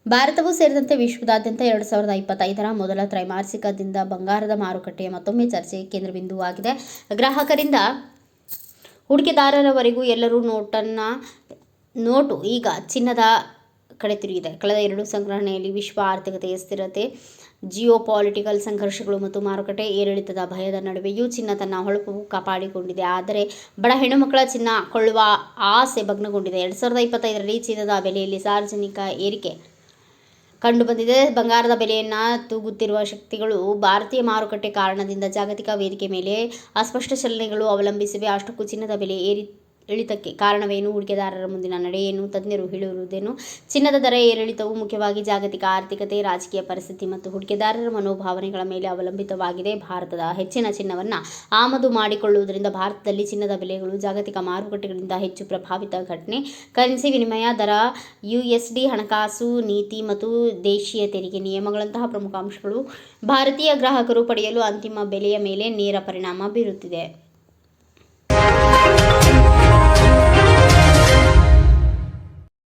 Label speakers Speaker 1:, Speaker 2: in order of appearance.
Speaker 1: ಭಾರತವೂ ಸೇರಿದಂತೆ ವಿಶ್ವದಾದ್ಯಂತ 2025ರ ಮೊದಲ ತ್ರೈಮಾಸಿಕದಿಂದ ಬಂಗಾರದ ಮಾರುಕಟ್ಟೆಯ ಮತ್ತೊಮ್ಮೆ ಚರ್ಚೆಗೆ ಕೇಂದ್ರಬಿಂದುವಾಗಿದೆ. ಗ್ರಾಹಕರಿಂದ ಹೂಡಿಕೆದಾರರವರೆಗೂ ಎಲ್ಲರೂ ನೋಟು ಈಗ ಚಿನ್ನದ ಕಡೆ ತಿರುಗಿದೆ. ಕಳೆದ 2 ಸಂಗ್ರಹಣೆಯಲ್ಲಿ ವಿಶ್ವ ಆರ್ಥಿಕತೆಯ ಸ್ಥಿರತೆ, ಜಿಯೋಪಾಲಿಟಿಕಲ್ ಸಂಘರ್ಷಗಳು ಮತ್ತು ಮಾರುಕಟ್ಟೆ ಏರಿಳಿತದ ಭಯದ ನಡುವೆಯೂ ಚಿನ್ನ ತನ್ನ ಹೊಳಪು ಕಾಪಾಡಿಕೊಂಡಿದೆ. ಆದರೆ ಬಡ ಹೆಣ್ಣುಮಕ್ಕಳ ಚಿನ್ನ ಕೊಳ್ಳುವ ಆಸೆ ಭಗ್ನಗೊಂಡಿದೆ. 2025ರಲ್ಲಿ ಚಿನ್ನದ ಬೆಲೆಯಲ್ಲಿ ಸಾರ್ವಜನಿಕ ಏರಿಕೆ ಕಂಡುಬಂದಿದೆ. ಬಂಗಾರದ ಬೆಲೆಯನ್ನು ತೂಗುತ್ತಿರುವ ಶಕ್ತಿಗಳು ಭಾರತೀಯ ಮಾರುಕಟ್ಟೆ ಕಾರಣದಿಂದ ಜಾಗತಿಕ ವೇದಿಕೆ ಮೇಲೆ ಅಸ್ಪಷ್ಟ ಚಲನೆಗಳು ಅವಲಂಬಿಸಿವೆ. ಅಷ್ಟಕ್ಕೂ ಚಿನ್ನದ ಬೆಲೆ ಇಳಿತಕ್ಕೆ ಕಾರಣವೇನು? ಹೂಡಿಕೆದಾರರ ಮುಂದಿನ ನಡೆ ಏನು? ತಜ್ಞರು ಹೇಳಿರುವುದೇನು? ಚಿನ್ನದ ದರ ಏರಿಳಿತವು ಮುಖ್ಯವಾಗಿ ಜಾಗತಿಕ ಆರ್ಥಿಕತೆ, ರಾಜಕೀಯ ಪರಿಸ್ಥಿತಿ ಮತ್ತು ಹೂಡಿಕೆದಾರರ ಮನೋಭಾವನೆಗಳ ಮೇಲೆ ಅವಲಂಬಿತವಾಗಿದೆ. ಭಾರತದ ಹೆಚ್ಚಿನ ಚಿನ್ನವನ್ನು ಆಮದು ಮಾಡಿಕೊಳ್ಳುವುದರಿಂದ ಭಾರತದಲ್ಲಿ ಚಿನ್ನದ ಬೆಲೆಗಳು ಜಾಗತಿಕ ಮಾರುಕಟ್ಟೆಗಳಿಂದ ಹೆಚ್ಚು ಪ್ರಭಾವಿತ. ಘಟನೆ ಕರೆನ್ಸಿ ವಿನಿಮಯ ದರ, ಯುಎಸ್ಡಿ ಹಣಕಾಸು ನೀತಿ ಮತ್ತು ದೇಶೀಯ ತೆರಿಗೆ ನಿಯಮಗಳಂತಹ ಪ್ರಮುಖ ಅಂಶಗಳು ಭಾರತೀಯ ಗ್ರಾಹಕರು ಪಡೆಯಲು ಅಂತಿಮ ಬೆಲೆಯ ಮೇಲೆ ನೇರ ಪರಿಣಾಮ ಬೀರುತ್ತಿದೆ.